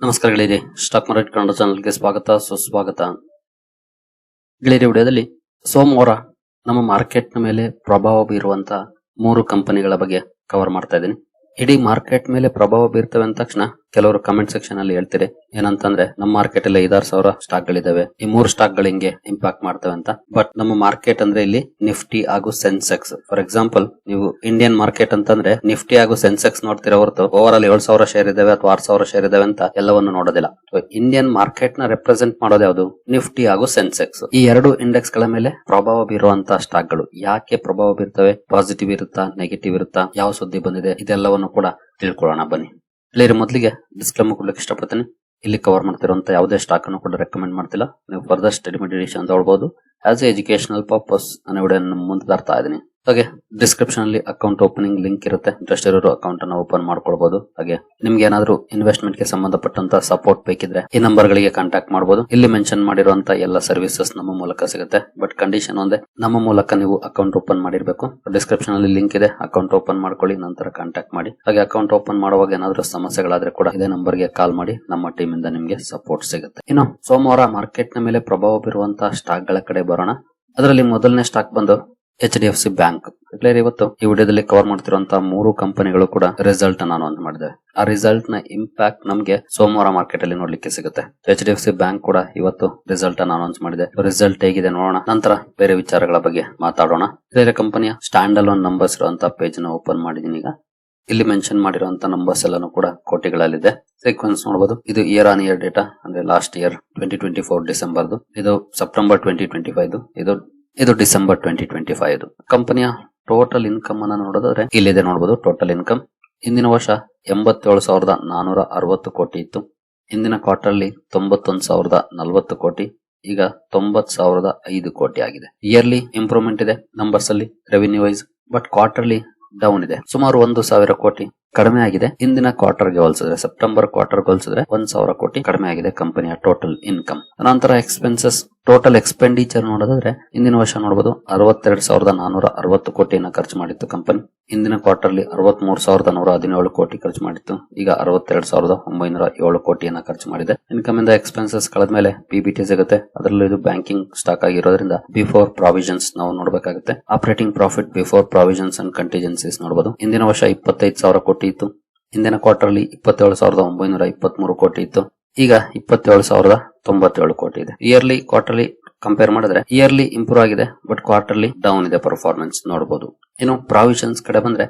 ನಮಸ್ಕಾರ ಗೆಳೆಯರಿ, stock market Kannada ಚಾನಲ್ಗೆ ಸ್ವಾಗತ ಸುಸ್ವಾಗತ. ಗೆಳೆಯರಿ, ವಿಡಿಯೋದಲ್ಲಿ ಸೋಮವಾರ ನಮ್ಮ ಮಾರ್ಕೆಟ್ ನ ಮೇಲೆ ಪ್ರಭಾವ ಬೀರುವಂತ 3 ಕಂಪನಿಗಳ ಬಗ್ಗೆ ಕವರ್ ಮಾಡ್ತಾ ಇದ್ದೀನಿ. ಇಡೀ ಮಾರ್ಕೆಟ್ ಮೇಲೆ ಪ್ರಭಾವ ಬೀರ್ತವೆ ಅಂದ ತಕ್ಷಣ ಕೆಲವರು ಕಮೆಂಟ್ ಸೆಕ್ಷನ್ ಅಲ್ಲಿ ಹೇಳ್ತೀರಿ ಏನಂತಂದ್ರೆ, ನಮ್ಮ ಮಾರ್ಕೆಟ್ ಅಲ್ಲಿ 5,000 ಸ್ಟಾಕ್ ಗಳಿದಾವೆ, ಈ 3 ಸ್ಟಾಕ್ ಗಳು ಹಿಂಗೆ ಇಂಪ್ಯಾಕ್ಟ್ ಮಾಡ್ತವೆ ಅಂತ. ಬಟ್ ನಮ್ಮ ಮಾರ್ಕೆಟ್ ಅಂದ್ರೆ ಇಲ್ಲಿ ನಿಫ್ಟಿ ಹಾಗೂ ಸೆನ್ಸೆಕ್ಸ್. ಫಾರ್ ಎಕ್ಸಾಂಪಲ್, ನೀವು ಇಂಡಿಯನ್ ಮಾರ್ಕೆಟ್ ಅಂತಂದ್ರೆ ನಿಫ್ಟಿ ಹಾಗೂ ಸೆನ್ಸೆಕ್ಸ್ ನೋಡ್ತಿರೋ ಹೊರತು ಓವರ್ ಆಲ್ 7,000 ಶೇರ್ ಇದಾವೆ ಅಥವಾ 6,000 ಶೇರ್ ಇದಾವೆ ಅಂತ ಎಲ್ಲವನ್ನು ನೋಡೋದಿಲ್ಲ. ಇಂಡಿಯನ್ ಮಾರ್ಕೆಟ್ ನ ರೆಪ್ರೆಸೆಂಟ್ ಮಾಡೋದು ಯಾವುದು? ನಿಫ್ಟಿ ಹಾಗೂ ಸೆನ್ಸೆಕ್ಸ್. ಈ 2 ಇಂಡೆಕ್ಸ್ ಗಳ ಮೇಲೆ ಪ್ರಭಾವ ಬೀರುವಂತಹ ಸ್ಟಾಕ್ ಗಳು. ಯಾಕೆ ಪ್ರಭಾವ ಬೀರ್ತವೆ? ಪಾಸಿಟಿವ್ ಇರುತ್ತಾ, ನೆಗೆಟಿವ್ ಇರುತ್ತಾ, ಯಾವ ಸುದ್ದಿ ಬಂದಿದೆ, ಇದೆಲ್ಲವನ್ನು ಕೂಡ ತಿಳ್ಕೊಳ್ಳೋಣ ಬನ್ನಿ. ಇಲ್ಲಿ ಮೊದಲಿಗೆ ಡಿಸ್ಕ್ಲೇಮರ್ ಕೊಡ್ಲಿಕ್ಕೆ ಇಷ್ಟಪಡ್ತೀನಿ. ಇಲ್ಲಿ ಕವರ್ ಮಾಡ್ತಿರುವಂತ ಯಾವುದೇ ಸ್ಟಾಕ್ ಅನ್ನು ಕೂಡ ರೆಕಮೆಂಡ್ ಮಾಡ್ತಿಲ್ಲ. ನೀವು ಫರ್ದರ್ ಸ್ಟಡಿ ಮೆಡಿಟೇಷನ್ ತಗೊಳ್ಬಹುದು. ಆಸ್ ಎ ಎಜುಕೇಶನಲ್ ಪರ್ಪಸ್ ನಾನು ವಿಡಿಯೋ ಮುಂದೆ ತರ್ತಾ ಇದ್ದೀನಿ. ಹಾಗೆ ಡಿಸ್ಕ್ರಿಪ್ಷನ್ ಅಲ್ಲಿ ಅಕೌಂಟ್ ಓಪನಿಂಗ್ ಲಿಂಕ್ ಇರುತ್ತೆ. ಇಂಟ್ರೆಸ್ಟ್ ಇರೋರು ಅಕೌಂಟ್ ಅನ್ನು ಓಪನ್ ಮಾಡ್ಕೊಳ್ಬಹುದು. ಹಾಗೆ ನಿಮ್ಗೆ ಏನಾದ್ರು ಇನ್ವೆಸ್ಟ್ಮೆಂಟ್ ಗೆ ಸಂಬಂಧಪಟ್ಟಂತ ಸಪೋರ್ಟ್ ಬೇಕಿದ್ರೆ ಈ ನಂಬರ್ ಗಳಿಗೆ ಕಾಂಟ್ಯಾಕ್ಟ್ ಮಾಡಬಹುದು. ಇಲ್ಲಿ ಮೆನ್ಷನ್ ಮಾಡಿರುವಂತ ಎಲ್ಲ ಸರ್ವಿಸಸ್ ನಮ್ಮ ಮೂಲಕ ಸಿಗುತ್ತೆ. ಬಟ್ ಕಂಡೀಷನ್ ಒಂದೇ, ನಮ್ಮ ಮೂಲಕ ನೀವು ಅಕೌಂಟ್ ಓಪನ್ ಮಾಡಿರ್ಬೇಕು. ಡಿಸ್ಕ್ರಿಪ್ಷನ್ ಅಲ್ಲಿ ಲಿಂಕ್ ಇದೆ, ಅಕೌಂಟ್ ಓಪನ್ ಮಾಡ್ಕೊಳ್ಳಿ, ನಂತರ ಕಾಂಟ್ಯಾಕ್ಟ್ ಮಾಡಿ. ಹಾಗೆ ಅಕೌಂಟ್ ಓಪನ್ ಮಾಡುವಾಗ ಏನಾದ್ರು ಸಮಸ್ಯೆಗಳಾದ್ರೆ ಕೂಡ ಇದೇ ನಂಬರ್ ಗೆ ಕಾಲ್ ಮಾಡಿ, ನಮ್ಮ ಟೀಮ್ ಇಂದ ನಿಮ್ಗೆ ಸಪೋರ್ಟ್ ಸಿಗುತ್ತೆ. ಇನ್ನು ಸೋಮವಾರ ಮಾರ್ಕೆಟ್ ನ ಮೇಲೆ ಪ್ರಭಾವ ಬೀರುವಂತಹ ಸ್ಟಾಕ್ ಗಳ ಕಡೆ ಬರೋಣ. ಅದರಲ್ಲಿ ಮೊದಲನೇ ಸ್ಟಾಕ್ ಬಂದು HDFC ಬ್ಯಾಂಕ್. ಇವತ್ತು ಈ ವಿಡಿಯೋದಲ್ಲಿ ಕವರ್ ಮಾಡ್ತಿರುವಂತಹ 3 ಕಂಪನಿಗಳು ಕೂಡ ರಿಸಲ್ಟ್ ಅನ್ನು ಅನೌನ್ಸ್ ಮಾಡಿದೆ. ಆ ರಿಸಲ್ಟ್ ನ ಇಂಪ್ಯಾಕ್ಟ್ ನಮಗೆ ಸೋಮವಾರ ಮಾರ್ಕೆಟ್ ಅಲ್ಲಿ ನೋಡ್ಲಿಕ್ಕೆ ಸಿಗುತ್ತೆ. HDFC ಬ್ಯಾಂಕ್ ಕೂಡ ಇವತ್ತು ರಿಸಲ್ಟ್ ಅನ್ನು ಅನೌನ್ಸ್ ಮಾಡಿದೆ. ರಿಸಲ್ಟ್ ಹೇಗಿದೆ ನೋಡೋಣ, ನಂತರ ಬೇರೆ ವಿಚಾರಗಳ ಬಗ್ಗೆ ಮಾತಾಡೋಣ. ಬೇರೆ ಕಂಪನಿಯ ಸ್ಟ್ಯಾಂಡ್ ಅಲೋನ್ ನಂಬರ್ಸ್ ಇರುವಂತಹ ಪೇಜ್ ನ ಓಪನ್ ಮಾಡಿದೀನಿ. ಈಗ ಇಲ್ಲಿ ಮೆನ್ಷನ್ ಮಾಡಿರುವಂತಹ ನಂಬರ್ಸ್ ಎಲ್ಲಾನು ಕೂಡ ಕೋಟಿಗಳಲ್ಲಿದೆ. ಸೀಕ್ವೆನ್ಸ್ ನೋಡಬಹುದು. ಇದು ಇಯರ್ ಆನ್ ಇಯರ್ ಡೇಟಾ, ಅಂದ್ರೆ ಲಾಸ್ಟ್ ಇಯರ್ 2024 ಡಿಸೆಂಬರ್ದು. ಇದು ಸೆಪ್ಟೆಂಬರ್ 2025. ಇದು ಡಿಸೆಂಬರ್ 2025. ಕಂಪನಿಯ ಟೋಟಲ್ ಇನ್ಕಮ್ ಅನ್ನ ನೋಡೋದಾದ್ರೆ ಇಲ್ಲಿದೆ ನೋಡಬಹುದು. ಟೋಟಲ್ ಇನ್ಕಮ್ ಹಿಂದಿನ ವರ್ಷ 87,460 ಕೋಟಿ ಇತ್ತು. ಹಿಂದಿನ ಕ್ವಾರ್ಟರ್ಲಿ 91,040 ಕೋಟಿ, ಈಗ 90,005 ಕೋಟಿ ಆಗಿದೆ. ಇಯರ್ಲಿ ಇಂಪ್ರೂವ್ಮೆಂಟ್ ಇದೆ ನಂಬರ್ಸ್ ಅಲ್ಲಿ revenue wise. But quarterly down ಇದೆ, ಸುಮಾರು 1,000 ಕೋಟಿ ಕಡಿಮೆ ಆಗಿದೆ. ಹಿಂದಿನ ಕ್ವಾರ್ಟರ್ಗೆ ಹೋಲಿಸಿದ್ರೆ, ಸೆಪ್ಟೆಂಬರ್ ಕ್ವಾರ್ಟರ್ಗೆ ಹೋಲಿಸಿದ್ರೆ 1,000 ಕೋಟಿ ಕಡಿಮೆ ಆಗಿದೆ ಕಂಪನಿಯ ಟೋಟಲ್ ಇನ್ಕಮ್. ನಂತರ ಎಕ್ಸ್ಪೆನ್ಸಸ್, ಟೋಟಲ್ ಎಕ್ಸ್ಪೆಂಡಿಚರ್ ನೋಡೋದಾದ್ರೆ ಹಿಂದಿನ ವರ್ಷ ನೋಡಬಹುದು 62,460 ಕೋಟಿಯನ್ನ ಖರ್ಚು ಮಾಡಿತ್ತು ಕಂಪನಿ. ಹಿಂದಿನ ಕ್ವಾರ್ಟರ್ಲಿ 63,117 ಕೋಟಿ ಖರ್ಚು ಮಾಡಿತ್ತು, ಈಗ 62,907 ಕೋಟಿಯನ್ನ ಖರ್ಚು ಮಾಡಿದೆ. ಇನ್ಕಮ್ ಇಂದ ಎಕ್ಸ್ಪೆನ್ಸಸ್ ಕಳೆದ್ಮೇಲೆ PBT ಸಿಗುತ್ತೆ. ಅದರಲ್ಲೂ ಇದು ಬ್ಯಾಂಕಿಂಗ್ ಸ್ಟಾಕ್ ಆಗಿರೋದ್ರಿಂದ ಬಿಫೋರ್ ಪ್ರಾವಿಷನ್ಸ್ ನಾವು ನೋಡಬೇಕಾಗುತ್ತೆ. Operating profit before provisions and contingencies ನೋಡಬಹುದು. ಹಿಂದಿನ ವರ್ಷ 25,000 ಕೋಟಿ ಇತ್ತು. ಹಿಂದಿನ ಕ್ವಾರ್ಟರ್ಲಿ 27,923 ಕೋಟಿ ಇತ್ತು, ಈಗ 27,097 ಕೋಟಿ ಇದೆ. ಇಯರ್ಲಿ ಕ್ವಾರ್ಟರ್ಲಿ ಕಂಪೇರ್ ಮಾಡಿದ್ರೆ ಇಯರ್ಲಿ ಇಂಪ್ರೂವ್ ಆಗಿದೆ, ಬಟ್ ಕ್ವಾರ್ಟರ್ಲಿ ಡೌನ್ ಇದೆ ಪರ್ಫಾರ್ಮೆನ್ಸ್ ನೋಡಬಹುದು. ಇನ್ನು ಪ್ರಾವಿಷನ್ಸ್ ಕಡೆ ಬಂದ್ರೆ,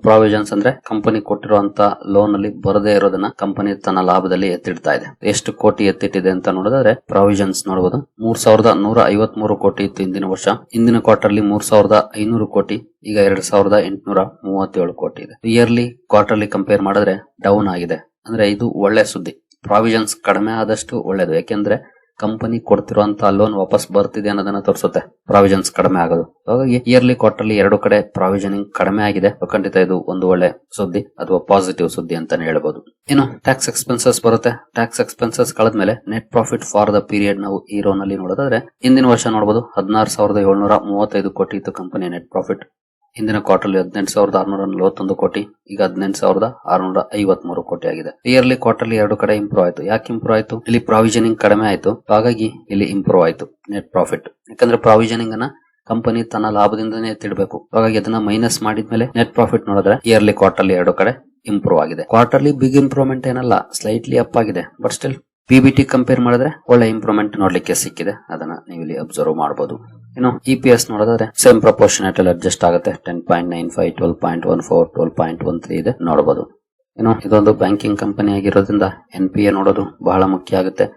ಪ್ರಾವಿಷನ್ಸ್ ಅಂದ್ರೆ ಕಂಪನಿ ಕೊಟ್ಟಿರುವಂತ ಲೋನ್ ಅಲ್ಲಿ ಬರದೇ ಇರೋದನ್ನ ಕಂಪನಿ ತನ್ನ ಲಾಭದಲ್ಲಿ ಎತ್ತಿಡ್ತಾ ಇದೆ. ಎಷ್ಟು ಕೋಟಿ ಎತ್ತಿಟ್ಟಿದೆ ಅಂತ ನೋಡಿದ್ರೆ ಪ್ರಾವಿಷನ್ಸ್ ನೋಡಬಹುದು. 3,153 ಕೋಟಿ ಇತ್ತು ಹಿಂದಿನ ವರ್ಷ. ಹಿಂದಿನ ಕ್ವಾರ್ಟರ್ಲಿ 3,500 ಕೋಟಿ, ಈಗ 2,837 ಕೋಟಿ ಇದೆ. ಇಯರ್ಲಿ ಕ್ವಾರ್ಟರ್ಲಿ ಕಂಪೇರ್ ಮಾಡಿದ್ರೆ ಡೌನ್ ಆಗಿದೆ. ಅಂದ್ರೆ ಇದು ಒಳ್ಳೆ ಸುದ್ದಿ. ಪ್ರಾವಿಷನ್ಸ್ ಕಡಿಮೆ ಆದಷ್ಟು ಒಳ್ಳೇದು, ಯಾಕೆಂದ್ರೆ ಕಂಪನಿ ಕೊಡ್ತಿರುವಂತಹ ಲೋನ್ ವಾಪಸ್ ಬರ್ತಿದೆ ಅನ್ನೋದನ್ನ ತೋರಿಸುತ್ತೆ ಪ್ರಾವಿಷನ್ಸ್ ಕಡಿಮೆ ಆಗೋದು. ಹಾಗಾಗಿ ಇಯರ್ಲಿ ಕ್ವಾರ್ಟರ್ಲಿ 2 ಕಡೆ ಪ್ರಾವಿಷನಿಂಗ್ ಕಡಿಮೆ ಆಗಿದೆ. ಖಂಡಿತ ಇದು ಒಂದು ಒಳ್ಳೆ ಸುದ್ದಿ ಅಥವಾ ಪಾಸಿಟಿವ್ ಸುದ್ದಿ ಅಂತಾನೆ ಹೇಳ್ಬಹುದು. ಇನ್ನು ಟ್ಯಾಕ್ಸ್ ಎಕ್ಸ್ಪೆನ್ಸಸ್ ಬರುತ್ತೆ. ಟ್ಯಾಕ್ಸ್ ಎಕ್ಸ್ಪೆನ್ಸಸ್ ಕಳೆದ್ಮೇಲೆ net profit for the period ನಾವು ಈ ರೋ ನಲ್ಲಿ ನೋಡೋದಾದ್ರೆ ಹಿಂದಿನ ವರ್ಷ ನೋಡಬಹುದು 16,735 ಕೋಟಿ ಇತ್ತು ಕಂಪನಿಯ ನೆಟ್ ಪ್ರಾಫಿಟ್. ಹಿಂದಿನ ಕ್ವಾರ್ಟರ್ಲಿ 18,641 ಕೋಟಿ, ಈಗ 18,653 ಕೋಟಿ ಆಗಿದೆ. ಇಯರ್ಲಿ ಕ್ವಾರ್ಟರ್ಲಿ 2 ಕಡೆ ಇಂಪ್ರೂವ್ ಆಯ್ತು. ಯಾಕೆ ಇಂಪ್ರೂವ್ ಆಯ್ತು? ಇಲ್ಲಿ ಪ್ರಾವಿಷನಿಂಗ್ ಕಡಿಮೆ ಆಯ್ತು, ಹಾಗಾಗಿ ಇಲ್ಲಿ ಇಂಪ್ರೂವ್ ಆಯ್ತು ನೆಟ್ ಪ್ರಾಫಿಟ್. ಯಾಕಂದ್ರೆ ಪ್ರಾವಿಷನಿಂಗ್ ಅನ್ನ ಕಂಪನಿ ತನ್ನ ಲಾಭದಿಂದನೇ ಎತ್ತಿಡಬೇಕು, ಹಾಗಾಗಿ ಅದನ್ನ ಮೈನಸ್ ಮಾಡಿದ್ಮೇಲೆ ನೆಟ್ ಪ್ರಾಫಿಟ್ ನೋಡಿದ್ರೆ ಇಯರ್ಲಿ ಕ್ವಾರ್ಟರ್ಲಿ 2 ಕಡೆ ಇಂಪ್ರೂವ್ ಆಗಿದೆ. ಕ್ವಾರ್ಟರ್ಲಿ ಬಿಗ್ ಇಂಪ್ರೂವ್ಮೆಂಟ್ ಏನಲ್ಲ, ಸ್ಲೈಟ್ಲಿ ಅಪ್ ಆಗಿದೆ. ಬಟ್ ಸ್ಟಿಲ್ PBT ಕಂಪೇರ್ ಮಾಡಿದ್ರೆ ಒಳ್ಳೆ ಇಂಪ್ರೂವ್ಮೆಂಟ್ ನೋಡ್ಲಿಕ್ಕೆ ಸಿಕ್ಕಿದೆ. ಅದನ್ನ ನೀವು ಇಲ್ಲಿ ಅಬ್ಸರ್ವ್ ಮಾಡಬಹುದು. ಇನ್ನು EPS ನೋಡೋದಾದ್ರೆ ಸೇಮ್ ಪ್ರಪೋರ್ಷನೇಟ್ ಅಲ್ಲಿ ಅಡ್ಜಸ್ಟ್ ಆಗುತ್ತೆ. 10.95, 12.14, 12.13 ಇದೆ ನೋಡಬಹುದು. ಇನ್ನು ಇದೊಂದು ಬ್ಯಾಂಕಿಂಗ್ ಕಂಪನಿ ಆಗಿರೋದ್ರಿಂದ NPA ನೋಡೋದು ಬಹಳ ಮುಖ್ಯ ಆಗುತ್ತೆ.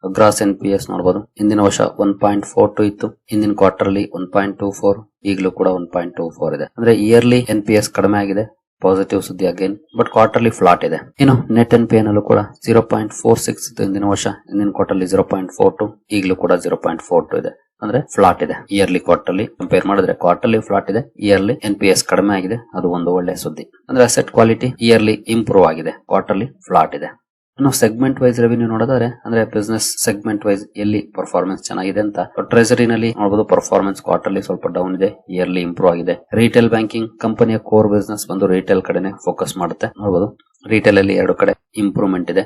ಗ್ರಾಸ್ NPS ನೋಡಬಹುದು. ಹಿಂದಿನ ವರ್ಷ 1.42 ಇತ್ತು, ಹಿಂದಿನ ಕ್ವಾರ್ಟರ್ಲಿ 1.24, ಈಗಲೂ ಕೂಡ 1.24 ಇದೆ. ಅಂದ್ರೆ ಇಯರ್ಲಿ NPS ಕಡಿಮೆ ಆಗಿದೆ, ಪಾಸಿಟಿವ್ ಸುದ್ದಿ ಅಗೇನ್. ಬಟ್ ಕ್ವಾರ್ಟರ್ಲಿ ಫ್ಲಾಟ್ ಇದೆ. ಇನ್ನು ನೆಟ್ NPA ನಲ್ಲೂ ಕೂಡ 0.46 ಇತ್ತು ಹಿಂದಿನ ವರ್ಷ, ಹಿಂದಿನ ಕ್ವಾರ್ಟರ್ಲಿ 0.42, ಈಗಲೂ ಕೂಡ 0.42 ಇದೆ. ಅಂದ್ರೆ ಫ್ಲಾಟ್ ಇದೆ. ಇಯರ್ಲಿ ಕ್ವಾರ್ಟರ್ಲಿ ಕಂಪೇರ್ ಮಾಡಿದ್ರೆ ಕ್ವಾರ್ಟರ್ಲಿ ಫ್ಲಾಟ್ ಇದೆ, ಇಯರ್ಲಿ NPS ಕಡಿಮೆ ಆಗಿದೆ. ಅದು ಒಂದು ಒಳ್ಳೆ ಸುದ್ದಿ. ಅಂದ್ರೆ ಅಸೆಟ್ ಕ್ವಾಲಿಟಿ ಇಯರ್ಲಿ ಇಂಪ್ರೂವ್ ಆಗಿದೆ, ಕ್ವಾರ್ಟರ್ಲಿ ಫ್ಲಾಟ್ ಇದೆ. ಇನ್ನು ಸೆಗ್ಮೆಂಟ್ ವೈಸ್ ರೆವಿನ್ಯೂ ನೋಡೋದಾದ್ರೆ, ಅಂದ್ರೆ ಬಿಸ್ನೆಸ್ ಸೆಗ್ಮೆಂಟ್ ವೈಸ್ ಎಲ್ಲಿ ಪರ್ಫಾರ್ಮೆನ್ಸ್ ಚೆನ್ನಾಗಿದೆ ಅಂತ. ಟ್ರೆಜರಿನಲ್ಲಿ ನೋಡಬಹುದು ಪರ್ಫಾರ್ಮೆನ್ಸ್ ಕ್ವಾರ್ಟರ್ಲಿ ಸ್ವಲ್ಪ ಡೌನ್ ಇದೆ, ಇಯರ್ಲಿ ಇಂಪ್ರೂವ್ ಆಗಿದೆ. ರಿಟೇಲ್ ಬ್ಯಾಂಕಿಂಗ್ ಕಂಪನಿಯ ಕೋರ್ ಬಿಸ್ನೆಸ್ ಬಂದು ರಿಟೇಲ್ ಕಡೆನೆ ಫೋಕಸ್ ಮಾಡುತ್ತೆ ನೋಡಬಹುದು. ರಿಟೇಲ್ ಅಲ್ಲಿ 2 ಕಡೆ ಇಂಪ್ರೂವ್ಮೆಂಟ್ ಇದೆ.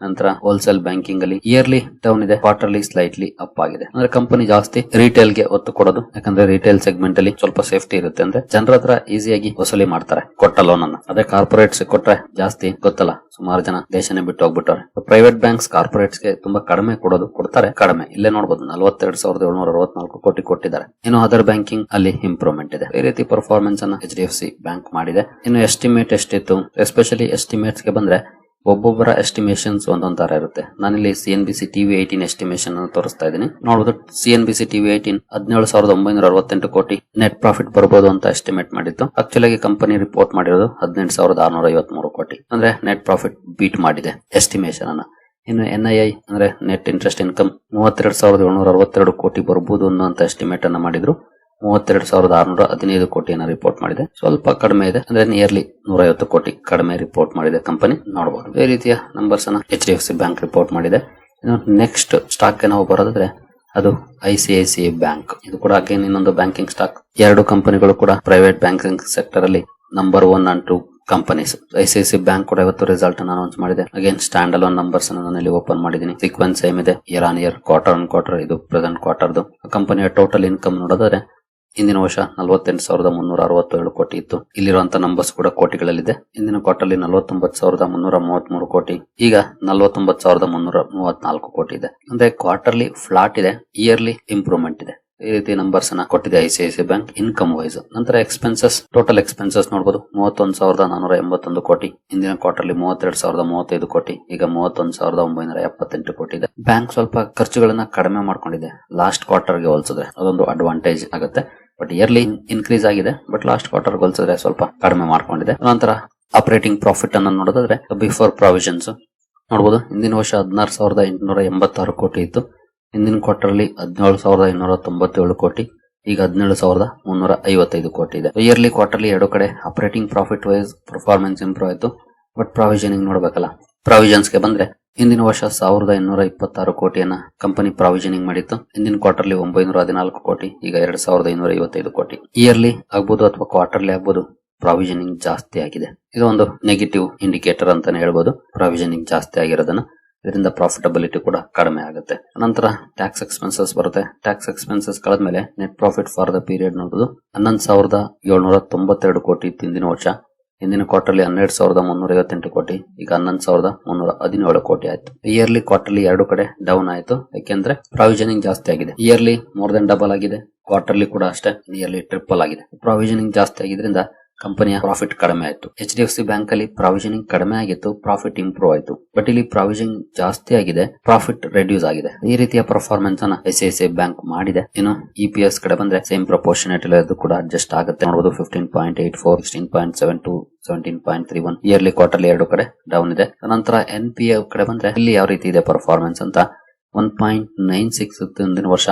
ನಂತರ ಹೋಲ್ಸೇಲ್ ಬ್ಯಾಂಕಿಂಗ್ ಅಲ್ಲಿ ಇಯರ್ಲಿ ಡೌನ್ ಇದೆ, ಕ್ವಾರ್ಟರ್ಲಿ ಸ್ಲೈಟ್ಲಿ ಅಪ್ ಆಗಿದೆ. ಅಂದ್ರೆ ಕಂಪನಿ ಜಾಸ್ತಿ ರಿಟೇಲ್ ಗೆ ಒತ್ತು ಕೊಡೋದು, ಯಾಕಂದ್ರೆ ರಿಟೇಲ್ ಸೆಗ್ಮೆಂಟ್ ಅಲ್ಲಿ ಸ್ವಲ್ಪ ಸೇಫ್ಟಿ ಇರುತ್ತೆ. ಅಂದ್ರೆ ಜನರ ಹತ್ರ ಈಸಿಯಾಗಿ ವಸೂಲಿ ಮಾಡ್ತಾರೆ ಕೊಟ್ಟ ಲೋನ್ ಅನ್ನ. ಅದೇ ಕಾರ್ಪೊರೇಟ್ಸ್ ಕೊಟ್ರೆ ಜಾಸ್ತಿ ಗೊತ್ತಲ್ಲ, ಸುಮಾರು ಜನ ದೇಶನೇ ಬಿಟ್ಟು ಹೋಗ್ಬಿಟ್ಟವ್ರೆ. ಪ್ರೈವೇಟ್ ಬ್ಯಾಂಕ್ಸ್ ಕಾರ್ಪೊರೇಟ್ಸ್ ಗೆ ತುಂಬಾ ಕಡಿಮೆ ಕೊಡ್ತಾರೆ. ಕಡಿಮೆ ಇಲ್ಲೇ ನೋಡಬಹುದು 42,764 ಕೋಟಿ ಕೊಟ್ಟಿದ್ದಾರೆ. ಇನ್ನು ಅದರ್ ಬ್ಯಾಂಕಿಂಗ್ ಅಲ್ಲಿ ಇಂಪ್ರೂವ್ಮೆಂಟ್ ಇದೆ. ಈ ರೀತಿ ಪರ್ಫಾರ್ಮೆನ್ಸ್ ಅನ್ನ HDFC ಬ್ಯಾಂಕ್ ಮಾಡಿದೆ. ಇನ್ನು ಎಸ್ಟಿಮೇಟ್ ಎಷ್ಟಿತ್ತು, ಎಸ್ಪೆಷಲಿ ಎಸ್ಟಿಮೇಟ್ಸ್ ಗೆ ಬಂದ್ರೆ ಒಬ್ಬೊಬ್ಬರ ಎಸ್ಟಿಮೇಷನ್ಸ್ ಒಂದೊಂದ್ ತರ ಇರುತ್ತೆ. ನಾನಿಲ್ಲಿ CNBC TV18 ಎಸ್ಟಿಮೇಷನ್ ಅನ್ನು ತೋರಿಸ್ತಾ ಇದ್ದೀನಿ. ನೋಡಬಹುದು CNBC TV18 17,968 ಕೋಟಿ ನೆಟ್ ಪ್ರಾಫಿಟ್ ಬರಬಹುದು ಅಂತ ಎಸ್ಟಿಮೇಟ್ ಮಾಡಿತ್ತು. ಆಕ್ಚುಲಿ ಆಗಿ ಕಂಪನಿ ರಿಪೋರ್ಟ್ ಮಾಡಿರೋದು 18,653 ಕೋಟಿ. ಅಂದ್ರೆ ನೆಟ್ ಪ್ರಾಫಿಟ್ ಬೀಟ್ ಮಾಡಿದೆ ಎಸ್ಟಿಮೇಷನ್ ಅನ್ನ. ಇನ್ನು NII ಅಂದ್ರೆ ನೆಟ್ ಇಂಟ್ರೆಸ್ಟ್ ಇನ್ಕಮ್ 32,762 ಕೋಟಿ ಬರಬಹುದು ಅನ್ನೋ ಎಸ್ಟಿಮೇಟ್ ಅನ್ನ ಮಾಡಿದ್ರು. 32,615 ಕೋಟಿಯನ್ನ ರಿಪೋರ್ಟ್ ಮಾಡಿದೆ. ಸ್ವಲ್ಪ ಕಡಿಮೆ ಇದೆ, ಅಂದ್ರೆ ನಿಯರ್ಲಿ 150 ಕೋಟಿ ಕಡಿಮೆ ರಿಪೋರ್ಟ್ ಮಾಡಿದೆ ಕಂಪನಿ. ನೋಡಬಹುದು ಈ ರೀತಿಯ ನಂಬರ್ಸ್ ಅನ್ನ HDFC ಬ್ಯಾಂಕ್ ರಿಪೋರ್ಟ್ ಮಾಡಿದೆ. ಇನ್ನು ನೆಕ್ಸ್ಟ್ ಸ್ಟಾಕ್ ನಾವು ಬರೋದಾದ್ರೆ ಅದು ICICI ಬ್ಯಾಂಕ್. ಇದು ಕೂಡ ಅಗೇನ್ ಇನ್ನೊಂದು ಬ್ಯಾಂಕಿಂಗ್ ಸ್ಟಾಕ್. ಎರಡು ಕಂಪನಿಗಳು ಕೂಡ ಪ್ರೈವೇಟ್ ಬ್ಯಾಂಕಿಂಗ್ ಸೆಕ್ಟರ್ ಅಲ್ಲಿ number 1 and 2 companies. ICICI bank ಕೂಡ ಇವತ್ತು ರಿಸಲ್ಟ್ ಅನ್ನು ಅನೌನ್ಸ್ ಮಾಡಿದೆ. ಅಗೇನ್ ಸ್ಟ್ಯಾಂಡ್ ಅಲೋನ್ ನಂಬರ್ಸ್ ಅನ್ನು ನಾನು ಇಲ್ಲಿ ಓಪನ್ ಮಾಡಿದ್ದೀನಿ. ಸೀಕ್ವೆನ್ಸ್ ಸೇಮ್ ಇದೆ, year on year, quarter on quarter. ಇದು ಪ್ರೆಸೆಂಟ್ ಕ್ವಾರ್ಟರ್ದು. ಕಂಪನಿಯ ಟೋಟಲ್ ಇನ್ಕಮ್ ನೋಡಿದ್ರೆ ಇಂದಿನ ವರ್ಷ 48,367 ಕೋಟಿ ಇತ್ತು. ಇಲ್ಲಿರುವಂತಹ ನಂಬರ್ಸ್ ಕೂಡ ಕೋಟಿಗಳಲ್ಲಿದೆ. ಇಂದಿನ ಕ್ವಾರ್ಟರ್ಲಿ 49,333 ಕೋಟಿ, ಈಗ 49,334 ಕೋಟಿ ಇದೆ. ಅಂದ್ರೆ ಕ್ವಾರ್ಟರ್ಲಿ ಫ್ಲಾಟ್ ಇದೆ, ಇಯರ್ಲಿ ಇಂಪ್ರೂವ್ಮೆಂಟ್ ಇದೆ. ಈ ರೀತಿ ನಂಬರ್ಸ್ ಅನ್ನ ಕೊಟ್ಟಿದೆ ICICI ಬ್ಯಾಂಕ್ ಇನ್ಕಮ್ ವೈಸ್. ನಂತರ ಎಕ್ಸ್ಪೆನ್ಸಸ್, ಟೋಟಲ್ ಎಕ್ಸ್ಪೆನ್ಸಸ್ ನೋಡಬಹುದು 31,481 ಕೋಟಿ. ಇಂದಿನ ಕ್ವಾರ್ಟರ್ಲಿ 32,035 ಕೋಟಿ, ಈಗ 31,978 ಕೋಟಿ ಇದೆ. ಬ್ಯಾಂಕ್ ಸ್ವಲ್ಪ ಖರ್ಚುಗಳನ್ನ ಕಡಿಮೆ ಮಾಡ್ಕೊಂಡಿದೆ ಲಾಸ್ಟ್ ಕ್ವಾರ್ಟರ್ಗೆ ಹೋಲಿಸಿದ್ರೆ, ಅದೊಂದು ಅಡ್ವಾಂಟೇಜ್ ಆಗುತ್ತೆ. ಬಟ್ ಇಯರ್ಲಿ ಇನ್ಕ್ರೀಸ್ ಆಗಿದೆ, ಬಟ್ ಲಾಸ್ಟ್ ಕ್ವಾರ್ಟರ್ ಹೋಲಿಸಿದ್ರೆ ಸ್ವಲ್ಪ ಕಡಿಮೆ ಮಾಡ್ಕೊಂಡಿದೆ. ನಂತರ ಆಪರೇಟಿಂಗ್ ಪ್ರಾಫಿಟ್ ಅನ್ನ ನೋಡೋದಾದ್ರೆ ಬಿಫೋರ್ ಪ್ರಾವಿಷನ್ಸ್ ನೋಡಬಹುದು. ಇಂದಿನ ವರ್ಷ 16,886 ಕೋಟಿ ಇತ್ತು. ಇಂದಿನ ಕ್ವಾರ್ಟರ್ಲಿ 17,297 ಕೋಟಿ, ಈಗ 17,355 ಕೋಟಿ ಇದೆ. ಇಯರ್ಲಿ ಕ್ವಾರ್ಟರ್ಲಿ ಎರಡು ಕಡೆ operating profit wise performance improve ಆಯ್ತು. ಬಟ್ ಪ್ರಾವಿಷನಿಂಗ್ ನೋಡ್ಬೇಕಲ್ಲ. ಪ್ರಾವಿಷನ್ಸ್ ಗೆ ಬಂದ್ರೆ ಇಂದಿನ ವರ್ಷ 1,826 ಕೋಟಿಯನ್ನ ಕಂಪನಿ ಪ್ರಾವಿಷನಿಂಗ್ ಮಾಡಿತ್ತು. ಇಂದಿನ ಕ್ವಾರ್ಟರ್ಲಿ 914 ಕೋಟಿ, ಈಗ 2,555 ಕೋಟಿ. ಇಯರ್ಲಿ ಆಗ್ಬಹುದು ಅಥವಾ ಕ್ವಾರ್ಟರ್ಲಿ ಆಗ್ಬಹುದು, ಪ್ರಾವಿಷನಿಂಗ್ ಜಾಸ್ತಿ ಆಗಿದೆ. ಇದು ಒಂದು ನೆಗೆಟಿವ್ ಇಂಡಿಕೇಟರ್ ಅಂತಾನೆ ಹೇಳ್ಬೋದು, ಪ್ರಾವಿಷನಿಂಗ್ ಜಾಸ್ತಿ ಆಗಿರೋದನ್ನ. ಇದರಿಂದ ಪ್ರಾಫಿಟಬಿಲಿಟಿ ಕೂಡ ಕಡಿಮೆ ಆಗುತ್ತೆ. ನಂತರ ಟ್ಯಾಕ್ಸ್ ಎಕ್ಸ್ಪೆನ್ಸಸ್ ಬರುತ್ತೆ. ಟ್ಯಾಕ್ಸ್ ಎಕ್ಸ್ಪೆನ್ಸಸ್ ಕಳೆದ್ಮೇಲೆ net profit for the period ನೋಡಬಹುದು 11,792 ಕೋಟಿ ಇತ್ತು ಇಂದಿನ ವರ್ಷ. ಇಂದಿನ ಕ್ವಾರ್ಟರ್ಲಿ 12,358 ಕೋಟಿ, ಈಗ 11,317 ಕೋಟಿ ಆಯ್ತು. ಇಯರ್ಲಿ ಕ್ವಾರ್ಟರ್ಲಿ ಎರಡು ಕಡೆ ಡೌನ್ ಆಯ್ತು, ಯಾಕೆಂದ್ರೆ ಪ್ರಾವಿಷನಿಂಗ್ ಜಾಸ್ತಿ ಆಗಿದೆ. ಇಯರ್ಲಿ ಮೋರ್ ದೆನ್ ಡಬಲ್ ಆಗಿದೆ, ಕ್ವಾರ್ಟರ್ಲಿ ಕೂಡ ಅಷ್ಟೇ ನಿಯರ್ಲಿ ಟ್ರಿಪಲ್ ಆಗಿದೆ. ಪ್ರಾವಿಷನಿಂಗ್ ಜಾಸ್ತಿ ಆಗಿದ್ರಿಂದ ಕಂಪನಿಯ ಪ್ರಾಫಿಟ್ ಕಡಿಮೆ ಆಯಿತು. HDFC ಬ್ಯಾಂಕ್ ಅಲ್ಲಿ ಪ್ರಾವಿಷನಿಂಗ್ ಕಡಿಮೆ ಆಗಿತ್ತು, ಪ್ರಾಫಿಟ್ ಇಂಪ್ರೂವ್ ಆಯಿತು. ಬಟ್ ಇಲ್ಲಿ ಪ್ರಾವಿಷನಿಂಗ್ ಜಾಸ್ತಿ ಆಗಿದೆ, ಪ್ರಾಫಿಟ್ ರೆಡ್ಯೂಸ್ ಆಗಿದೆ. ಈ ರೀತಿಯ ಪರ್ಫಾರ್ಮೆನ್ಸ್ ಅನ್ನ ICICI ಬ್ಯಾಂಕ್ ಮಾಡಿದೆ. ಇನ್ನು EPS ಕಡೆ ಬಂದ್ರೆ ಸೇಮ್ ಪ್ರಪೋರ್ಷನೇಟ್ ಅದು ಕೂಡ ಅಡ್ಜಸ್ಟ್ ಆಗುತ್ತೆ. ನೋಡಬಹುದು 15.84, 16.72, 17.31. ಇಯರ್ಲಿ ಕ್ವಾರ್ಟರ್ಲಿ ಎರಡು ಕಡೆ ಡೌನ್ ಇದೆ. ನಂತರ NPA ಕಡೆ ಬಂದ್ರೆ ಇಲ್ಲಿ ಯಾವ ರೀತಿ ಇದೆ ಪರ್ಫಾರ್ಮೆನ್ಸ್ ಅಂತ 1.96 ಇತ್ತು ಇಂದಿನ ವರ್ಷ,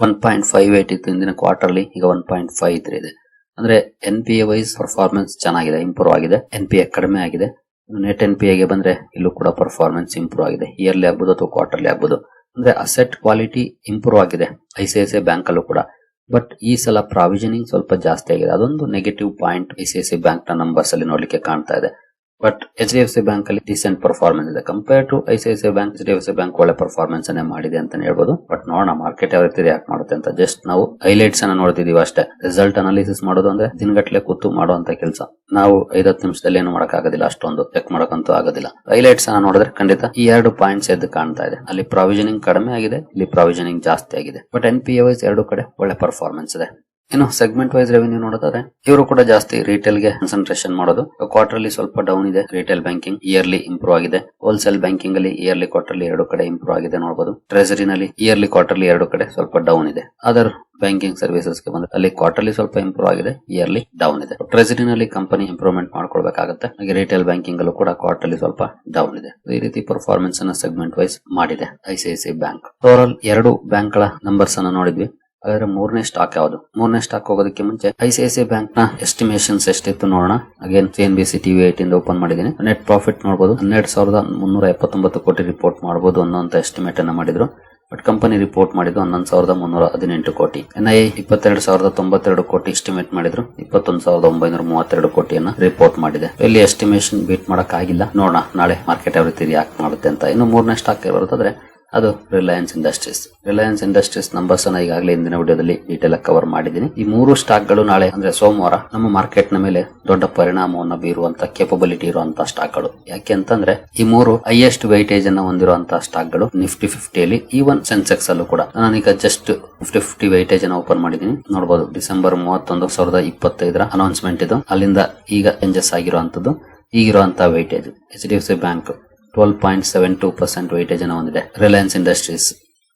1.58 ಇತ್ತು ಇಂದಿನ ಕ್ವಾರ್ಟರ್ಲಿ, ಈಗ 1.53 ಇದೆ. ಅಂದ್ರೆ NPA ವೈಸ್ ಪರ್ಫಾರ್ಮೆನ್ಸ್ ಚೆನ್ನಾಗಿದೆ, ಇಂಪ್ರೂವ್ ಆಗಿದೆ. NPA ಕಡಿಮೆ ಆಗಿದೆ. ನೆಟ್ NPA ಗೆ ಬಂದ್ರೆ ಇಲ್ಲೂ ಕೂಡ ಪರ್ಫಾರ್ಮೆನ್ಸ್ ಇಂಪ್ರೂವ್ ಆಗಿದೆ. ಇಯರ್ಲಿ ಆಗ್ಬೋದು ಅಥವಾ ಕ್ವಾರ್ಟರ್ಲಿ ಆಗ್ಬೋದು. ಅಂದ್ರೆ ಅಸೆಟ್ ಕ್ವಾಲಿಟಿ ಇಂಪ್ರೂವ್ ಆಗಿದೆ ICICI ಬ್ಯಾಂಕ್ ಅಲ್ಲೂ ಕೂಡ. ಬಟ್ ಈ ಸಲ ಪ್ರಾವಿಷನಿಂಗ್ ಸ್ವಲ್ಪ ಜಾಸ್ತಿ ಆಗಿದೆ. ಅದೊಂದು ನೆಗೆಟಿವ್ ಪಾಯಿಂಟ್ ICICI ಬ್ಯಾಂಕ್ ನ ನಂಬರ್ಸ್ ಅಲ್ಲಿ ನೋಡ್ಲಿಕ್ಕೆ ಕಾಣ್ತಾ ಇದೆ. ಬಟ್ HDFC ಬ್ಯಾಂಕ್ ಅಲ್ಲಿ ಡಿಸೆಂಟ್ ಪರ್ಫಾರ್ಮೆನ್ಸ್ ಇದೆ compare to ICICI bank. HDFC bank ಒಳ್ಳೆ ಪರ್ಫಾರ್ಮೆನ್ಸ್ ಅನ್ನೇ ಮಾಡಿದೆ ಅಂತ ಹೇಳ್ಬೋದು. ಬಟ್ ನೋಡೋಣ ಮಾರ್ಕೆಟ್ ಯಾವ ರೀತಿ ರಿಯಾಕ್ಟ್ ಮಾಡುತ್ತೆ ಅಂತ. ಜಸ್ಟ್ ನಾವು ಹೈಲೈಟ್ಸ್ ಅನ್ನ ನೋಡ್ತಿದೀವಿ ಅಷ್ಟೇ. ರಿಸಲ್ಟ್ ಅನಾಲಿಸಿಸ್ ಮಾಡೋದು ಅಂದ್ರೆ ದಿನಗಟ್ಲೆ ಕೂತು ಮಾಡುವಂತ ಕೆಲಸ. ನಾವು 5-10 ನಿಮಿಷದಲ್ಲಿ ಏನು ಮಾಡಕ್ ಆಗೋದಿಲ್ಲ, ಅಷ್ಟೊಂದು ಚೆಕ್ ಮಾಡಕ್ಕಂತೂ ಆಗೋದಿಲ್ಲ. ಹೈಲೈಟ್ಸ್ ಅನ್ನ ನೋಡಿದ್ರೆ ಖಂಡಿತ ಈ ಎರಡು ಪಾಯಿಂಟ್ಸ್ ಎದ್ದು ಕಾಣ್ತಾ ಇದೆ. ಅಲ್ಲಿ ಪ್ರಾವಿಷನಿಂಗ್ ಕಡಿಮೆ ಆಗಿದೆ, ಇಲ್ಲಿ ಪ್ರಾವಿಷನಿಂಗ್ ಜಾಸ್ತಿ ಆಗಿದೆ. ಬಟ್ NPA ವೈಸ್ ಎರಡು ಕಡೆ ಒಳ್ಳೆ ಪರ್ಫಾರ್ಮೆನ್ಸ್ ಇದೆ. ಇನ್ನು ಸೆಗ್ಮೆಂಟ್ ವೈಸ್ ರೆವೆನ್ಯೂ ನೋಡೋದಾದ್ರೆ ಇವರು ಕೂಡ ಜಾಸ್ತಿ ರಿಟೇಲ್ ಗೆ ಕಾನ್ಸಂಟ್ರೇಷನ್ ಮಾಡೋದು. ಕ್ವಾರ್ಟರ್ಲಿ ಸ್ವಲ್ಪ ಡೌನ್ ಇದೆ ರಿಟೇಲ್ ಬ್ಯಾಂಕಿಂಗ್, ಇಯರ್ಲಿ ಇಂಪ್ರೂವ್ ಆಗಿದೆ. ಹೋಲ್ಸೇಲ್ ಬ್ಯಾಂಕಿಂಗ್ ಅಲ್ಲಿ ಇಯರ್ಲಿ ಕ್ವಾರ್ಟರ್ಲಿ ಎರಡು ಕಡೆ ಇಂಪ್ರೂವ್ ಆಗಿದೆ ನೋಡಬಹುದು. ಟ್ರೆಜರಿನಲ್ಲಿ ಇಯರ್ಲಿ ಕ್ವಾರ್ಟರ್ಲಿ ಎರಡು ಕಡೆ ಸ್ವಲ್ಪ ಡೌನ್ ಇದೆ. ಅದರ್ ಬ್ಯಾಂಕಿಂಗ್ ಸರ್ವಿಸಸ್ ಗೆ ಬಂದ್ರೆ ಅಲ್ಲಿ ಕ್ವಾರ್ಟರ್ಲಿ ಸ್ವಲ್ಪ ಇಂಪ್ರೂವ್ ಆಗಿದೆ, ಇಯರ್ಲಿ ಡೌನ್ ಇದೆ. ಟ್ರೆಜರಿನಲ್ಲಿ ಕಂಪನಿ ಇಂಪ್ರೂವ್ಮೆಂಟ್ ಮಾಡ್ಕೊಳ್ಬೇಕಾಗುತ್ತೆ. ಹಾಗೆ ರಿಟೇಲ್ ಬ್ಯಾಂಕಿಂಗ್ ಅಲ್ಲೂ ಕೂಡ ಕ್ವಾರ್ಟರ್ಲಿ ಸ್ವಲ್ಪ ಡೌನ್ ಇದೆ. ಈ ರೀತಿ ಪರ್ಫಾರ್ಮೆನ್ಸ್ ಅನ್ನ ಸೆಗ್ಮೆಂಟ್ ವೈಸ್ ಮಾಡಿದೆ ICICI ಬ್ಯಾಂಕ್. ಓವರಾಲ್ ಎರಡು ಬ್ಯಾಂಕ್ ಗಳ ನಂಬರ್ಸ್ ಅನ್ನ ನೋಡಿದ್ವಿ. ಹಾಗಾದ್ರೆ ಮೂರನೇ ಸ್ಟಾಕ್ ಯಾವುದು? ಮೂರನೇ ಸ್ಟಾಕ್ ಹೋಗೋದಕ್ಕೆ ಮುಂಚೆ ICICI ಬ್ಯಾಂಕ್ ನ ಎಸ್ಟಿಮೇಷನ್ಸ್ ಎಷ್ಟಿತ್ತು ನೋಡೋಣ. ಅಗೇನ್ CNBC TV18 ಓಪನ್ ಮಾಡಿದೀನಿ. ನೆಟ್ ಪ್ರಾಫಿಟ್ ನೋಡಬಹುದು 12,379 ಕೋಟಿ ರಿಪೋರ್ಟ್ ಮಾಡಬಹುದು ಅನ್ನೋಂತ ಎಸ್ಟಿಮೇಟ್ ಅನ್ನ ಮಾಡಿದ್ರು. ಬಟ್ ಕಂಪನಿ ರಿಪೋರ್ಟ್ ಮಾಡಿದ್ದು 11,318 ಕೋಟಿ. NIA 22,092 ಕೋಟಿ ಎಸ್ಟಿಮೇಟ್ ಮಾಡಿದ್ರು, 21,932 ಕೋಟಿಯನ್ನ ರಿಪೋರ್ಟ್ ಮಾಡಿದೆ. ಇಲ್ಲಿ ಎಸ್ಟಿಮೇಷನ್ ಬೀಟ್ ಮಾಡಕ್ ಆಗಿಲ್ಲ. ನೋಡೋಣ ನಾಳೆ ಮಾರ್ಕೆಟ್ ಯಾವ ರೀತಿ ರಿಯಾಕ್ಟ್ ಮಾಡುತ್ತೆ ಅಂತ. ಇನ್ನು ಮೂರನೇ ಸ್ಟಾಕ್ ಬರುತ್ತಾದ್ರೆ ಅದು Reliance industries. Reliance industries numbers ಅನ್ನ ಈಗಾಗಲೇ ಹಿಂದಿನ ವಿಡಿಯೋದಲ್ಲಿ ಡೀಟೇಲ್ ಆಗಿ ಕವರ್ ಮಾಡಿದ್ದೀನಿ. ಈ ಮೂರು ಸ್ಟಾಕ್ ಗಳು ನಾಳೆ ಅಂದ್ರೆ ಸೋಮವಾರ ನಮ್ಮ ಮಾರ್ಕೆಟ್ ನ ಮೇಲೆ ದೊಡ್ಡ ಪರಿಣಾಮವನ್ನು ಬೀರುವಂತ ಕೇಪಬಿಲಿಟಿ ಇರುವಂತಹ ಸ್ಟಾಕ್ ಗಳು. ಯಾಕೆ ಅಂತಂದ್ರೆ ಈ ಮೂರು ಹೈಯೆಸ್ಟ್ ವೈಟೇಜ್ ಅನ್ನ ಹೊಂದಿರುವಂತಹ ಸ್ಟಾಕ್ ಗಳು ನಿಫ್ಟಿ 50 ಈವನ್ ಸೆನ್ಸೆಕ್ಸ್ ಅಲ್ಲೂ ಕೂಡ. ನಾನೀಗ ಜಸ್ಟ್ 50 ವೈಟೇಜ್ ಅನ್ನ ಓಪನ್ ಮಾಡಿದ್ದೀನಿ. ನೋಡಬಹುದು ಡಿಸೆಂಬರ್ 31, 2025 ಅನೌನ್ಸ್ಮೆಂಟ್ ಇದು. ಅಲ್ಲಿಂದ ಈಗ ಚೇಂಜಸ್ ಆಗಿರುವಂತದ್ದು ಈಗಿರುವಂತಹ ವೈಟೇಜ್. HDFC ಬ್ಯಾಂಕ್ 12.72% ವೈಟೇಜ್ ಅನ್ನು ಹೊಂದಿದೆ. Reliance industries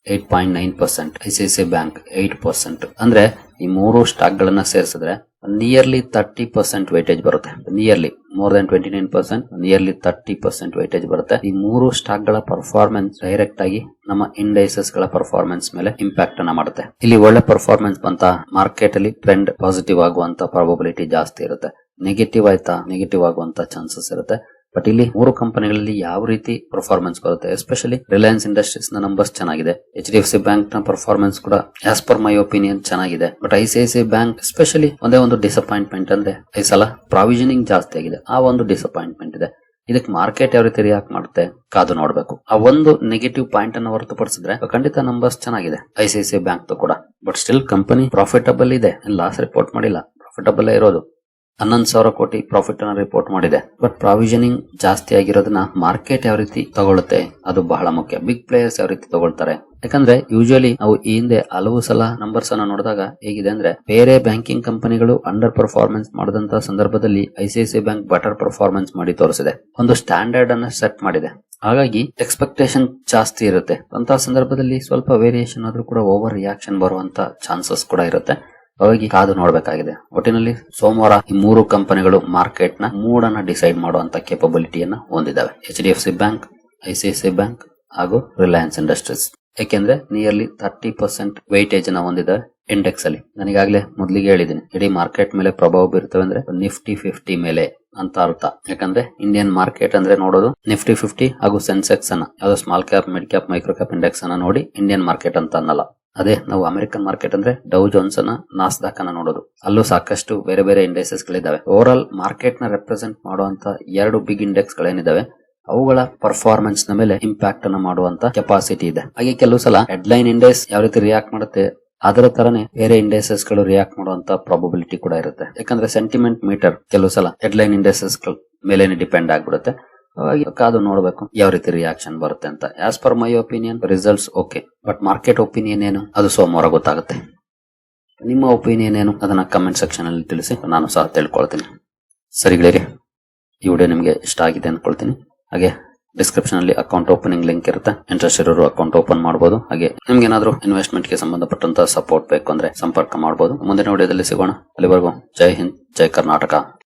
8.9%, ICICI bank 8%. ಅಂದ್ರೆ ಈ ಮೂರು ಸ್ಟಾಕ್ ಗಳನ್ನ ಸೇರಿಸಿದ್ರೆ ನಿಯರ್ಲಿ 30% ವೈಟೇಜ್ ಬರುತ್ತೆ. Nearly more than 29%, nearly 30% weightage ಬರುತ್ತೆ. ಈ ಮೂರು ಸ್ಟಾಕ್ ಗಳ ಪರ್ಫಾರ್ಮೆನ್ಸ್ ಡೈರೆಕ್ಟ್ ಆಗಿ ನಮ್ಮ ಇಂಡೈಸಸ್ ಗಳ ಪರ್ಫಾರ್ಮೆನ್ಸ್ ಮೇಲೆ ಇಂಪ್ಯಾಕ್ಟ್ ಅನ್ನ ಮಾಡುತ್ತೆ. ಇಲ್ಲಿ ಒಳ್ಳೆ ಪರ್ಫಾರ್ಮೆನ್ಸ್ ಬಂತ ಮಾರ್ಕೆಟ್ ಅಲ್ಲಿ ಟ್ರೆಂಡ್ ಪಾಸಿಟಿವ್ ಆಗುವಂತ ಪ್ರಾಬಬಿಲಿಟಿ ಜಾಸ್ತಿ ಇರುತ್ತೆ. ನೆಗೆಟಿವ್ ಆಯ್ತಾ ನೆಗೆಟಿವ್ ಆಗುವಂತ ಚಾನ್ಸಸ್ ಇರುತ್ತೆ. ಬಟ್ ಇಲ್ಲಿ ಮೂರು ಕಂಪನಿಗಳಲ್ಲಿ ಯಾವ ರೀತಿ ಪರ್ಫಾರ್ಮೆನ್ಸ್ ಬರುತ್ತೆ, ಎಸ್ಪೆಷಲಿ ರಿಲಯನ್ಸ್ ಇಂಡಸ್ಟ್ರೀಸ್ ನ ನಂಬರ್ಸ್ ಚೆನ್ನಾಗಿದೆ. HDFC ಬ್ಯಾಂಕ್ ನ ಪರ್ಫಾರ್ಮೆನ್ಸ್ ಕೂಡ ಆಸ್ ಪರ್ ಮೈ ಒಪಿನಿಯನ್ ಚೆನ್ನಾಗಿದೆ. ಬಟ್ ICICI ಬ್ಯಾಂಕ್ ಎಸ್ಪೆಷಲಿ ಒಂದೇ ಒಂದು ಡಿಸಪಾಯಿಂಟ್ಮೆಂಟ್ ಅಂದ್ರೆ ಈ ಸಲ ಪ್ರಾವಿಷನಿಂಗ್ ಜಾಸ್ತಿ ಆಗಿದೆ. ಆ ಒಂದು ಡಿಸಪಾಯಿಂಟ್ಮೆಂಟ್ ಇದೆ. ಇದಕ್ಕೆ ಮಾರ್ಕೆಟ್ ಯಾವ ರೀತಿ ರಿಯಾಕ್ಟ್ ಮಾಡುತ್ತೆ ಕಾದು ನೋಡಬೇಕು. ಆ ಒಂದು ನೆಗೆಟಿವ್ ಪಾಯಿಂಟ್ ಅನ್ನು ಹೊರತುಪಡಿಸಿದ್ರೆ ಖಂಡಿತ ನಂಬರ್ಸ್ ಚೆನ್ನಾಗಿದೆ ICICI ಬ್ಯಾಂಕ್ ಕೂಡ. ಬಟ್ ಸ್ಟಿಲ್ ಕಂಪನಿ ಪ್ರಾಫಿಟಬಲ್ ಇದೆ, ಲಾಸ್ ರಿಪೋರ್ಟ್ ಮಾಡಿಲ್ಲ, ಪ್ರಾಫಿಟಬಲ್ ಇರೋದು. 11,000 ಕೋಟಿ ಪ್ರಾಫಿಟ್ ಅನ್ನ ರಿಪೋರ್ಟ್ ಮಾಡಿದೆ. ಬಟ್ ಪ್ರಾವಿಷನಿಂಗ್ ಜಾಸ್ತಿ ಆಗಿರೋದನ್ನ ಮಾರ್ಕೆಟ್ ಯಾವ ರೀತಿ ತಗೊಳುತ್ತೆ ಅದು ಬಹಳ ಮುಖ್ಯ. ಬಿಗ್ ಪ್ಲೇಯರ್ಸ್ ಯಾವ ರೀತಿ ತಗೊಳ್ತಾರೆ, ಯಾಕಂದ್ರೆ ಯೂಶುವಲಿ ನಾವು ಈ ಹಿಂದೆ ಹಲವು ಸಲ ನಂಬರ್ಸ್ ಅನ್ನ ನೋಡಿದಾಗ ಹೇಗಿದೆ ಅಂದ್ರೆ ಬೇರೆ ಬ್ಯಾಂಕಿಂಗ್ ಕಂಪನಿಗಳು ಅಂಡರ್ ಪರ್ಫಾರ್ಮೆನ್ಸ್ ಮಾಡಿದಂತ ಸಂದರ್ಭದಲ್ಲಿ ICICI ಬ್ಯಾಂಕ್ ಬೆಟರ್ ಪರ್ಫಾರ್ಮೆನ್ಸ್ ಮಾಡಿ ತೋರಿಸಿದೆ. ಒಂದು ಸ್ಟ್ಯಾಂಡರ್ಡ್ ಅನ್ನ ಸೆಟ್ ಮಾಡಿದೆ. ಹಾಗಾಗಿ ಎಕ್ಸ್ಪೆಕ್ಟೇಷನ್ ಜಾಸ್ತಿ ಇರುತ್ತೆ. ಅಂತ ಸಂದರ್ಭದಲ್ಲಿ ಸ್ವಲ್ಪ ವೇರಿಯೇಷನ್ ಆದ್ರೂ ಕೂಡ ಓವರ್ ರಿಯಾಕ್ಷನ್ ಬರುವಂತ ಚಾನ್ಸಸ್ ಕೂಡ ಇರುತ್ತೆ. ಹಾಗಾಗಿ ಕಾದು ನೋಡಬೇಕಾಗಿದೆ. ಒಟ್ಟಿನಲ್ಲಿ ಸೋಮವಾರ ಈ ಮೂರು ಕಂಪನಿಗಳು ಮಾರ್ಕೆಟ್ ನ ಮೂಡನ್ನ ಡಿಸೈಡ್ ಮಾಡುವಂತ ಕೇಪಬಿಲಿಟಿಯನ್ನ ಹೊಂದಿದ್ದಾವೆ. HDFC ಬ್ಯಾಂಕ್, ICICI ಬ್ಯಾಂಕ್ ಹಾಗೂ ರಿಲಯನ್ಸ್ ಇಂಡಸ್ಟ್ರೀಸ್. ಯಾಕೆಂದ್ರೆ ನಿಯರ್ಲಿ 30% ವೈಟೇಜ್ ಅನ್ನ ಹೊಂದಿದ್ದಾವೆ ಇಂಡೆಕ್ಸ್ ಅಲ್ಲಿ. ನನಗಾಗ್ಲೇ ಮೊದಲಿಗೆ ಹೇಳಿದ್ದೀನಿ, ಇಡೀ ಮಾರ್ಕೆಟ್ ಮೇಲೆ ಪ್ರಭಾವ ಬೀರುತ್ತವೆ ಅಂದ್ರೆ ನಿಫ್ಟಿ 50 ಮೇಲೆ ಅಂತ ಅರ್ಥ. ಯಾಕಂದ್ರೆ ಇಂಡಿಯನ್ ಮಾರ್ಕೆಟ್ ಅಂದ್ರೆ ನೋಡೋದು ನಿಫ್ಟಿ 50 ಹಾಗೂ ಸೆನ್ಸೆಕ್ಸ್ ಅನ್ನ, ಯಾವ್ದೋ small cap, mid cap, micro cap index ಅನ್ನ ನೋಡಿ ಇಂಡಿಯನ್ ಮಾರ್ಕೆಟ್ ಅಂತ ಅನ್ನಲ್ಲ. ಅದೇ ನಾವು ಅಮೆರಿಕನ್ ಮಾರ್ಕೆಟ್ ಅಂದ್ರೆ ಡೌ ಜೋನ್ಸ್ ಅನ್ನ, ನಾಸ್ಡಾಕ್ ಅನ್ನ ನೋಡೋದು. ಅಲ್ಲೂ ಸಾಕಷ್ಟು ಬೇರೆ ಬೇರೆ ಇಂಡೆಕ್ಸಸ್ ಗಳಿದಾವೆ. ಓವರ್ ಆಲ್ ಮಾರ್ಕೆಟ್ ನ ರೆಪ್ರೆಸೆಂಟ್ ಮಾಡುವಂತ 2 ಬಿಗ್ ಇಂಡೆಕ್ಸ್ ಗಳೇನಿದಾವೆ ಅವುಗಳ ಪರ್ಫಾರ್ಮೆನ್ಸ್ ನ ಮೇಲೆ ಇಂಪ್ಯಾಕ್ಟ್ ಅನ್ನ ಮಾಡುವಂತ ಕೆಪಾಸಿಟಿ ಇದೆ. ಹಾಗೆ ಕೆಲವು ಸಲ ಹೆಡ್ಲೈನ್ ಇಂಡೆಕ್ಸ್ ಯಾವ ರೀತಿ ರಿಯಾಕ್ಟ್ ಮಾಡುತ್ತೆ ಅದರ ತರನೇ ಬೇರೆ ಇಂಡೆಕ್ಸಸ್ ಗಳು ರಿಯಾಕ್ಟ್ ಮಾಡುವಂತ ಪ್ರಾಬಬಿಲಿಟಿ ಕೂಡ ಇರುತ್ತೆ. ಯಾಕಂದ್ರೆ ಸೆಂಟಿಮೆಂಟ್ ಮೀಟರ್ ಕೆಲವು ಸಲ ಹೆಡ್ಲೈನ್ ಇಂಡೆಕ್ಸಸ್ ಮೇಲೆ ಡಿಪೆಂಡ್ ಆಗ್ಬಿಡುತ್ತೆ. ಕಾದು ನೋಡಬೇಕು ಯಾವ ರೀತಿ ರಿಯಾಕ್ಷನ್ ಬರುತ್ತೆ ಅಂತ. As per my opinion results okay, but market opinion ಏನು ಅದು ಸೋಮವಾರ ಗೊತ್ತಾಗುತ್ತೆ. ನಿಮ್ಮ ಒಪಿನಿಯನ್ ಏನು ಅದನ್ನ ಕಮೆಂಟ್ ಸೆಕ್ಷನ್ ಅಲ್ಲಿ ತಿಳಿಸಿ, ನಾನು ಸಹ ತಿಳ್ಕೊಳ್ತೀನಿ. ಸರಿ ಗೆಳೆಯರಿ, ಈ ವಿಡಿಯೋ ನಿಮಗೆ ಇಷ್ಟ ಆಗಿದೆ ಅನ್ಕೊಳ್ತೀನಿ. ಹಾಗೆ ಡಿಸ್ಕ್ರಿಪ್ಷನ್ ಅಲ್ಲಿ ಅಕೌಂಟ್ ಓಪನಿಂಗ್ ಲಿಂಕ್ ಇರುತ್ತೆ. ಇಂಟ್ರೆಸ್ಟ್ ಇರೋರು ಅಕೌಂಟ್ ಓಪನ್ ಮಾಡಬಹುದು. ಹಾಗೆ ನಿಮ್ಗೆ ಏನಾದ್ರು ಇನ್ವೆಸ್ಟ್ಮೆಂಟ್ ಗೆ ಸಂಬಂಧಪಟ್ಟಂತ ಸಪೋರ್ಟ್ ಬೇಕು ಅಂದ್ರೆ ಸಂಪರ್ಕ ಮಾಡಬಹುದು. ಮುಂದಿನ ವಿಡಿಯೋದಲ್ಲಿ ಸಿಗೋಣ. ಅಲ್ಲಿವರೆಗೂ ಜೈ ಹಿಂದ್, ಜೈ ಕರ್ನಾಟಕ.